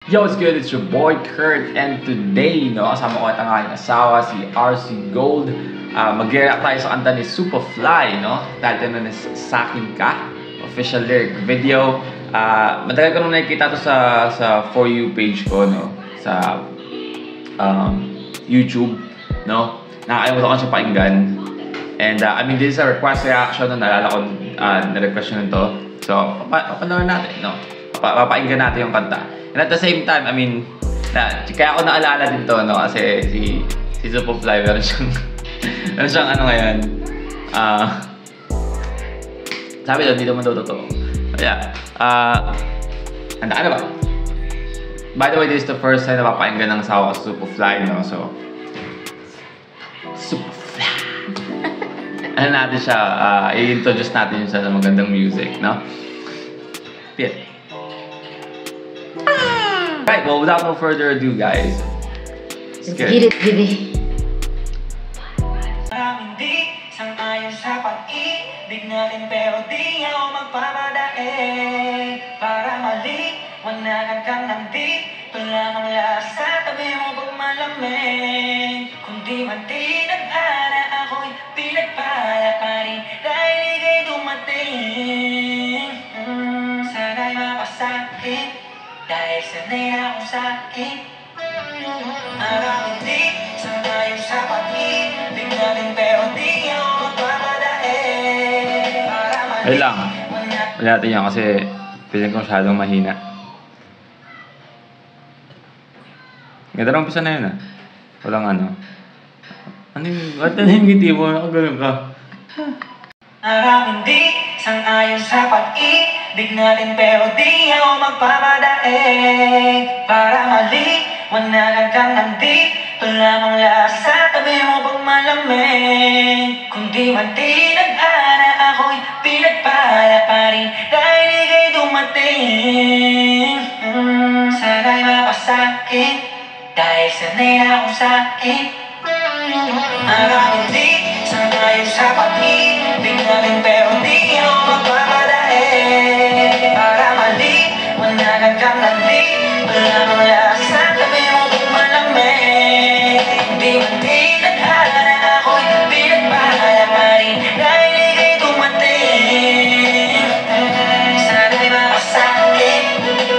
Yo, what's good? It's your boy Kurt, and today, kasama ko at ang aking asawa, si RC Gold. Mag-react tayo sa kanta ni Superfly, Title na Sakin Ka, official lyric video. Matagal ko nung nakikita to sa For You page ko, sa YouTube, Nakakalimutan ko siya pakinggan. And this is a request reaction, naalala ko na-request nyo nito. So, panoorin natin, Papakinggan natin yung kanta. And at the same time, kaya ako naalala din to, kasi si Superfly, meron siyang ano ngayon, sabi doon, hindi naman daw totoo. Kaya, handa ka na ba? By the way, this is the first time na papakinggan ng asawa ko sa Superfly, So, Superfly. Ano natin siya, i-introduce natin siya sa magandang music, Pit. Right, well, without no further ado, guys, let's get it, baby. Maraming di sang-ayon sa pag-ibig natin, pero di ako magpapadaig. Para maliwanagan kang nandito lamang lasa, tabi mo pag malamig. Kung di man tinadhana, ako'y pinagpala pa rin dahil ika'y dumating. Sana'y mapasakit dahil sanay na akong sakit. Maraming di sang-ayon sa pag-ibig natin, pero di ako magpapadaig. Ay lang, wala natin yan kasi feeling ko masyadong mahina. Ganda na umpisa na yun, Walang ano yung, ba't na yung ngiti mo? Nakagalang ka. Maraming di sang-ayon sa pag-ibig natin, pero di ako magpapadaig. Para maliwanagan kang nandito lamang lasa, tabi mo pag malamig. Kung di man tinadhana, ako'y pinagpala pa rin dahil ika'y dumating. Sana'y mapasakit dahil sanay na akong sakit. Maraming di sang-ayon sa pag-ibig natin, pero di ako magpapadaig. Para maliwanagan kang nandito lamang lasa, tabi mo pag malamig. Di man tinadhana, ako'y pinagpala pa rin dahil ika'y dumating. Sana'y mapasakit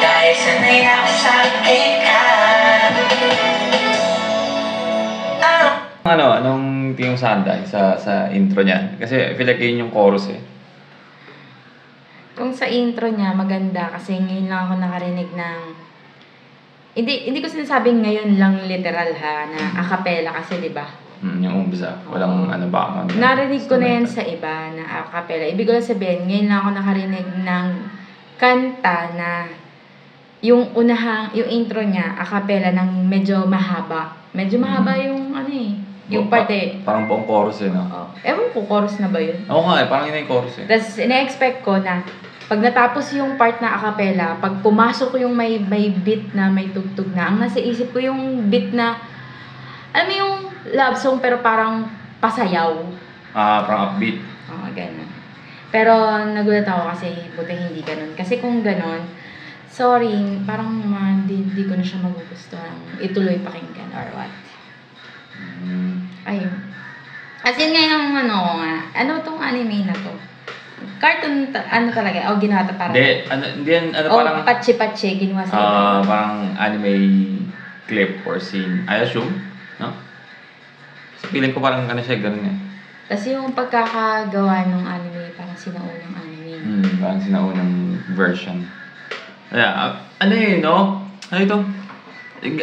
dahil sanay na akong sakit. Anong tingin mo sa handa sa intro niya? Kasi I feel like yun yung chorus Kung sa intro niya, maganda kasi ngayon lang ako nakarinig ng... Hindi ko sinasabing ngayon lang literal na a cappella kasi, di ba? Yung umpisa. Walang Narinig ko na yan sa iba na a cappella. Ibig ko lang sabihin, ngayon lang ako nakarinig ng kanta na yung intro niya, a cappella ng medyo mahaba. Medyo mahaba yung yung parte. Parang buong chorus Ewan ko, chorus na ba yun? Oo nga parang yun yung chorus Tapos, ina-expect ko na pag natapos yung part na a cappella, pag pumasok yung may beat na, may tugtog na, ang nasa isip ko yung beat na, alam mo yung love song pero parang pasayaw. Parang upbeat. Oo, ganun. Pero nagulat ako kasi buti hindi ganun. Kasi kung ganun, sorry, parang hindi ko na siya magugustuhan ituloy pakinggan or what. Ayun. As in ngayon ano tong anime na to? Cartoon, talaga? O ginawa parang... Hindi parang... patsi-patsi, ginawa sa parang anime clip or scene. I assume, So, feeling ko parang siya, ganun Kasi yung pagkakagawa ng anime, parang sinaunang anime. Parang sinaunang version. Kaya, Ano ito?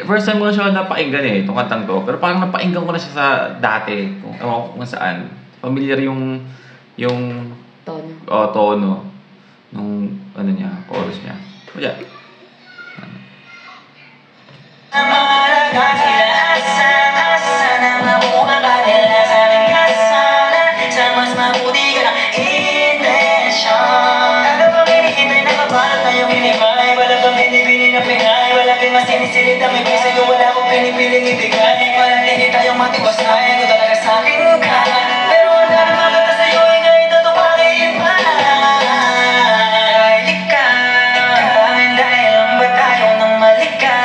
First time ko na siya napakinggan itong kantang to. Pero parang napakinggan ko na siya sa dati. Kung saan. Familiar yung Tono. tono. Nung chorus niya. Kaya. Sinisilid ang ibig sa'yo, wala akong pinipiling ibigay. Manatili tayong matibas na ito talaga sa'kin ka. Pero wala na maganda sa'yo, ngayon ito pakiin pa. Dahil ikaw, dahil ang ba tayo nang malika.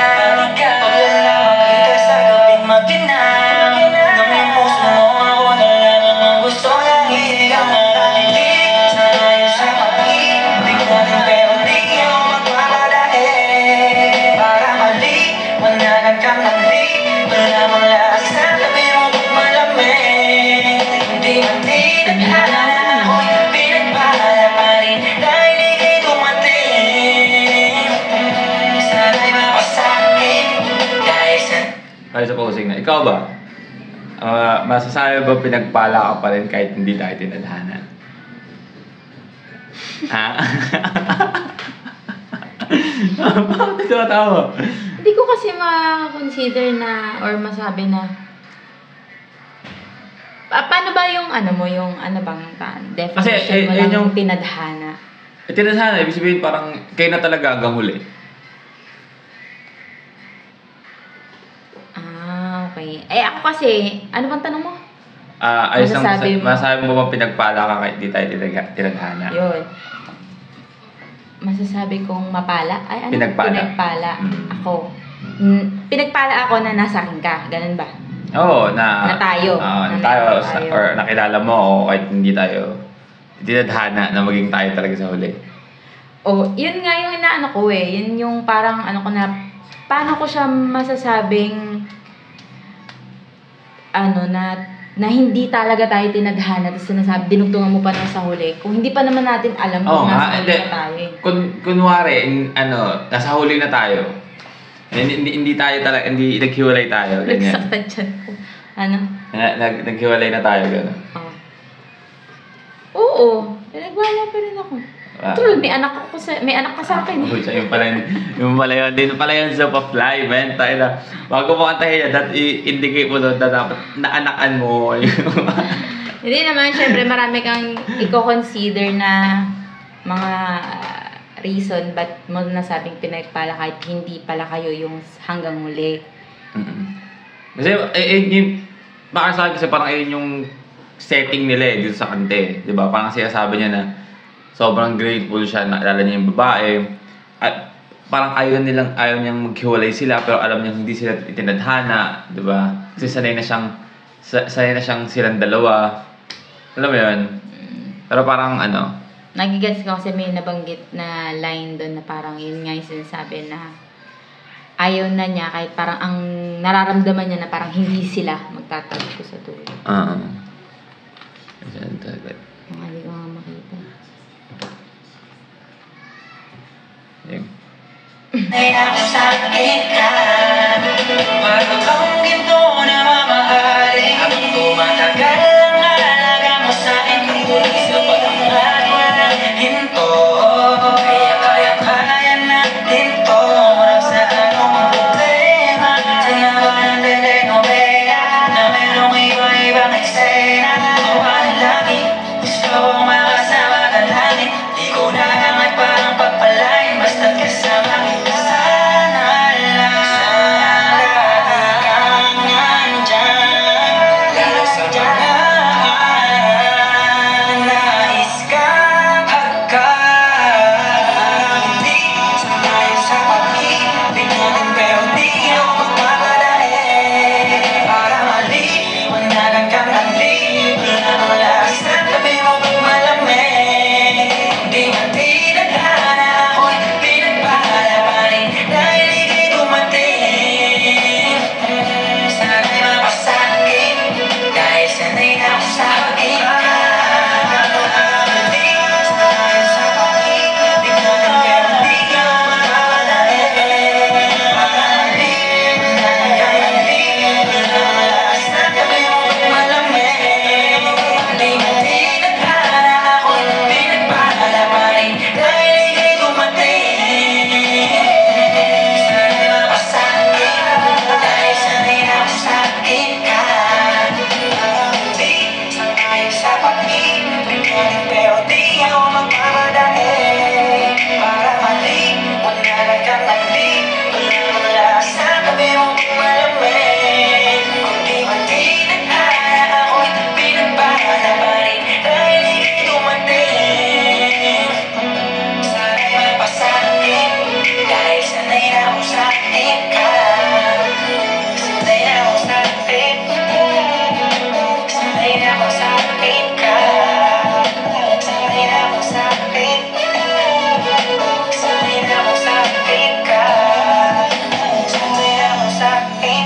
Ay, sa posing na. Ikaw ba? Masasabi ba pinagpala ka pa rin kahit hindi tayo tinadhana? Ha? Bakit ito natawa? Hindi ko kasi ma-consider na or masabi na paano ba yung ano mo, yung ano bang definition mo lang yung tinadhana? Tinadhana, ibig sabihin parang kayo na talaga hanggang huli. Okay. Ako kasi, ano bang tanong mo? Ayos lang, Masasabi mo bang pinagpala ka kahit di tayo tinadhana? Yun. Masasabi kong mapala? Ay, ano? Pinagpala. Ako. Pinagpala ako na nasa akin ka. Ganun ba? Oo, na tayo. Na tayo. Or nakilala mo o kahit hindi tayo tinadhana na maging tayo talaga sa huli. Yun nga yung inaano ko eh. Yun yung parang ano ko na, paano ko siya masasabing na hindi talaga tayo tinadhana tapos sinasabi, dinugtungan mo pa na sa huli. Kung hindi pa naman natin alam kung nasa huli na tayo eh. Kunwari, nasa huli na tayo. Hindi tayo talaga, hindi naghiwalay tayo. Ganyan. Nagsaktan dyan ko. Ano? Naghiwalay na tayo, gano'n. Oo. Nagwala pa rin ako. Tulad, may anak ka sa akin. Yung pala yun. Din pala yun sa pa-fly, man. Tayo na. Bago mo kantahin yan, indicate mo doon na dapat naanakan mo. Hindi naman, syempre marami kang i-consider na mga reason ba't mo nasabing pinagpala kahit hindi pala kayo yung hanggang huli. Kasi, baka sabi kasi parang ayun yung setting nila dito sa kante. Diba? Parang sinasabi niya na sobrang grateful siya, naalala niya yung babae. At parang ayaw niyang maghiwalay sila, pero alam niya hindi sila itinadhana, di ba? Kasi sanay na siyang silang dalawa. Alam mo yun? Pero parang Nagigets ko kasi may nabanggit na line doon na parang yun nga yung sinasabi na ayaw na niya kahit parang ang nararamdaman niya na parang hindi sila magtatagpo sa dulo. Hindi ko nga makita. Ay ako sa akin ka. Bago kang ginto na mamahalin. Habang tumatagal ang alaga mo sa akin. Tuloy sa pag-angat walang hinto. Kaya natin to. Marap sa anong problema. Sana ba ng telenovela na merong iba-ibang eksena. Tuwan langit, gusto kong makasama ka langit. Di ko na hangat parang pagpalain. Basta't kasama kita. Sana lang lagi kang nandyan. Lalo sa mga nais kang hagkan. Sanay sa pag-ibig natin pero di ako magmamadali. Para maliwanagan kang langit. Wala mo lakas na tabi mo pag malamig. Di man tinadhana ako'y pinagpala pa rin. Dahil ika'y dumating. Sana'y mapasakit. Dahil sanay na ako sa pag-ibig ka. Sanay sa pag-ibig natin pero di ako magmamadali. Para maliwanagan kang langit. Wala mo lakas na tabi mo pag malamig. Di man tinadhana ako'y pinagpala pa rin. Dahil ika'y dumating. Sana'y mapasakit. Dahil sanay na ako sa akin ka. Di sanay sa pag-ibig natin pero di ako magmamadali. Para maliwanagan kang langit. Wala mo lakas na tabi mo pag malamig. Kung di man tinadhana ako'y pinagpala pa rin. Dahil ika'y dumating. Sana'y mapasakit. Dahil sanay na ako sa akin ka. Sanay na ako sa akin. Sanay na ako sa akin ka. Sanay na ako sa akin. Sanay na ako sa akin ka. Sanay na ako sa akin.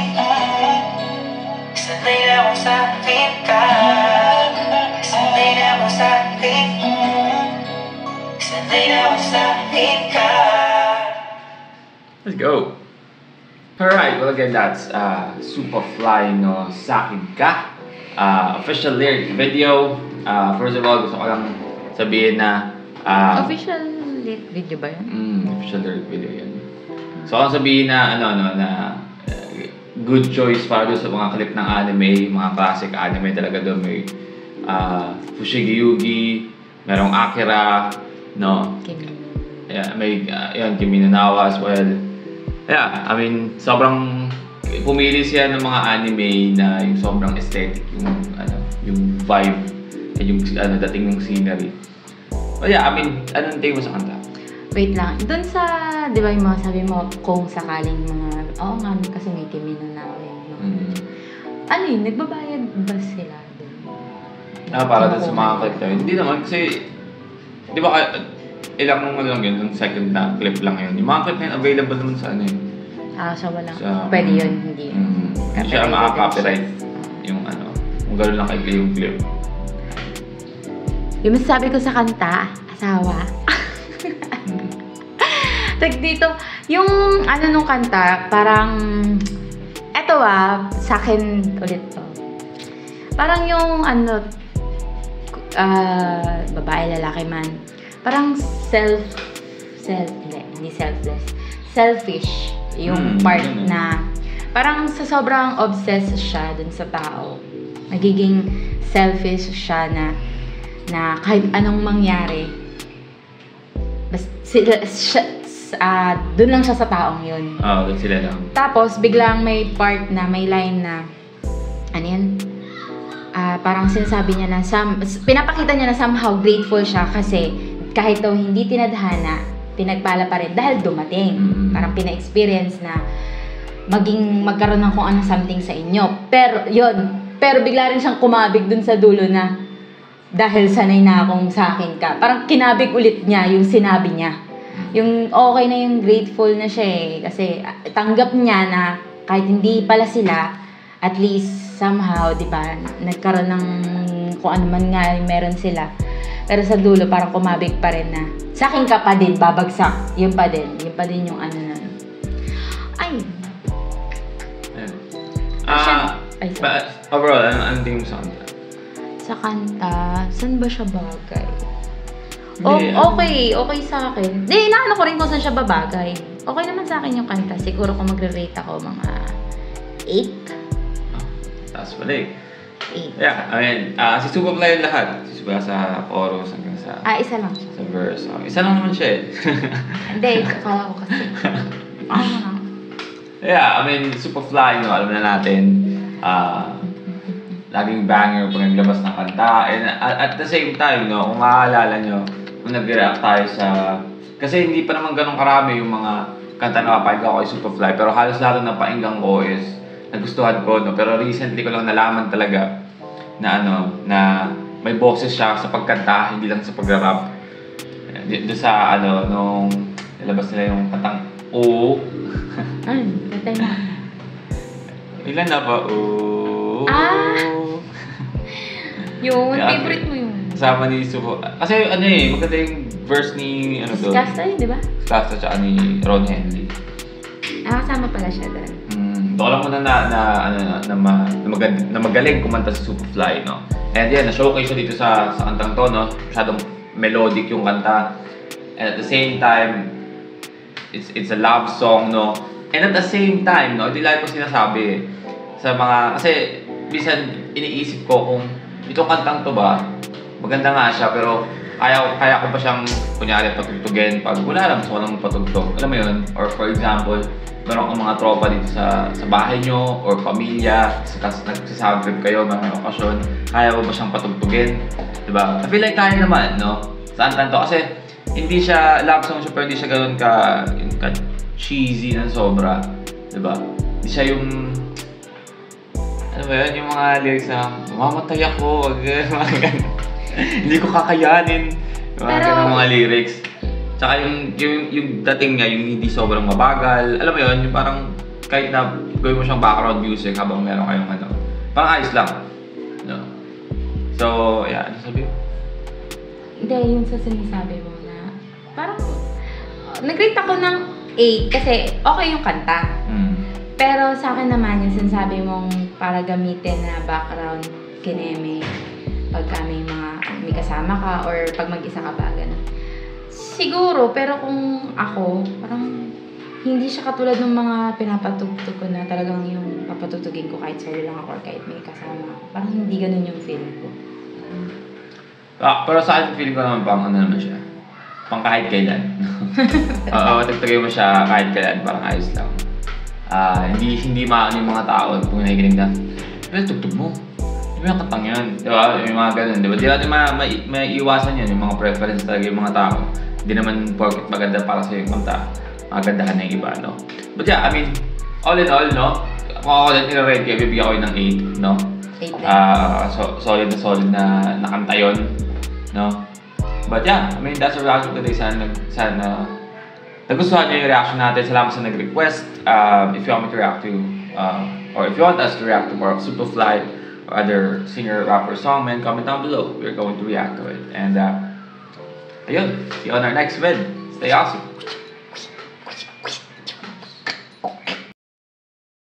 Sanay na ako sa akin ka. Sanay na ako sa akin. Sanay na ako sa akin ka. Let's go. Alright, well again, that's Superfly no Sakin Ka. Official lyric video. First of all, gusto ko lang sabihin na Official video ba yan? official lyric video yan. So, ako sabihin na good choice para doon sa mga clip ng anime, mga classic anime talaga doon. May Fushigi Yugi, merong Akira, no? Yeah, may Kimi no Na wa as well. Yeah, I mean, sobrang pumili siya ng mga anime na yung sobrang aesthetic, yung vibe, at yung dating ng scenery. Oh yeah, I mean, anong tingin mo sa kanta? Wait lang. Doon sa, di ba yung mga sabi mo, kung sakaling mga, oo nga, kasi may Kimi no Na wa yun. Ano yun, nagbabayad ba sila doon? Para doon sa mga clip tayo. Hindi naman, kasi, di ba, ilang lang yun, yung second na clip lang yun. Yung mga clip na yun, available naman sa ano yun. So wala. Pwede yun, hindi. Hindi siya makaka-copyright yung kung gano'n lang kaigli yung clip. Yung masasabi ko sa kanta, asawa. Tag dito, yung nung kanta, parang, eto sa akin ulit to. Parang yung babae, lalaki man. Parang hindi selfless. Selfish yung part na parang sa sobrang obsessed siya dun sa tao. Nagiging selfish siya na kahit anong mangyari, dun lang siya sa taong yun. Dun sila lang. Tapos biglang may part na, may line na, parang sinasabi niya na, pinapakita niya na somehow grateful siya kasi kahit daw hindi tinadhana, pinagpala pa rin dahil dumating. Parang pina-experience na magkaroon ng kung anong something sa inyo. Pero bigla rin siyang kumabig dun sa dulo na dahil sanay na akong sa akin ka. Parang kinabig ulit niya yung sinabi niya. Yung okay na yung grateful na siya kasi tanggap niya na kahit hindi pala sila, at least somehow, di ba, nagkaroon ng kung ano man nga meron sila. Pero sa dulo, parang kumabig pa rin na sa akin ka pa din, babagsak. Yun pa din yung na. Ay. Overall, anong tingin mo sa kanta? Sa kanta, saan ba siya bagay? Okay sa akin. Inaano ko rin kung saan siya babagay. Okay naman sa akin yung kanta. Siguro kung magre-rate ako, mga 8. Taas pala 8. Yeah, I mean, si Superfly yung lahat. Si Superfly sa chorus hanggang sa... isa lang siya. Sa verse. Isa lang naman siya Hindi, akala ko kasi. Yeah, I mean, Superfly, alam na natin. Laging banger pag naglabas ng kanta. And at the same time, kung maaalala nyo, kung nag-react tayo sa... Kasi hindi pa naman ganun karami yung mga kanta na kapahinggan ko kay Superfly. Pero halos lahat na painggan ko is nagustuhan ko, Pero recently ko lang nalaman talaga na na may boses siya sa pagkanta, hindi lang sa pag-rap. Doon sa nung nilabas nila yung kantang O. Katay na. Ilan na ba? O. Yun, favorite mo yun. Kasama ni Subo. Kasi maganda yung verse ni doon. Skasta yun, di ba? Skasta tsaka ni Ron Henley. Kasama pala siya doon. Doon lang muna na magaling kumanta sa Superfly, And yan, na-showcase siya dito sa kantang to, Masyadong melodic yung kanta. And at the same time, it's a love song, And at the same time, hindi lang ko sinasabi sa mga, kasi minsan iniisip ko kung itong kantang to ba, maganda nga siya, pero kaya ko pa siyang, kunyari, patugtugin pag wala lang, gusto ko lang patugtog. Alam mo yun? Or for example, meron kang mga tropa dito sa bahay nyo, or pamilya, nagsasound trip kayo, mga okasyon, kaya mo ba siyang patugtugin? Diba? I feel like kaya naman, Sa kantang to, kasi hindi siya love song siya, pero hindi siya gano'n ka cheesy ng sobra. Diba? Hindi siya yung ano ba yun? Yung mga lyrics na mamamatay ako, mga ganun. Hindi ko kakayanin. Mga ganun mga lyrics. Tsaka yung dating niya, yung hindi sobrang mabagal. Alam mo yun, yung parang kahit na gawin mo siyang background music habang meron kayong parang ayos lang. So, yeah, ano sabi mo? Hindi, yun sa sinasabi mo na parang nag-rate ako ng 8 kasi okay yung kanta. Pero sa akin naman, yung sinasabi mong para gamitin na background kineme pagka may kasama ka or pag mag-isa ka ba, ganun. Siguro, pero kung ako, parang hindi siya katulad ng mga pinapatugtog ko na talagang yung papatutugin ko kahit solo lang ako or kahit may kasama ako. Parang hindi ganun yung feel ko. Pero sa akin, feeling ko naman pang ano naman siya. Pang kahit kailan. Oo, tagtagay mo siya kahit kailan, parang ayos lang. Hindi maano yung mga tao kung nakikinig na, tugtog mo. Di ba yung katang yun? Di ba? Yung mga ganun, di ba? Di natin may iwasan yun, yung mga preference talaga yung mga tao. Hindi naman porket maganda para sa yung kanta, magandahan na yung iba, no? But yeah, I mean, all in all, no? Kung ako din i-rate kayo, bibigyan ko yun ng 8, no? 8 Solid na kanta yun, no? But yeah, I mean, that's our reaction today. Sana nagustuhan nyo yung reaction natin. Salamat sa nag-request. If you want me to react to, or if you want us to react to more of Superfly or other singer, rapper, songman, comment down below. We're going to react to it. And, ayun, see you on our next vid. Stay awesome.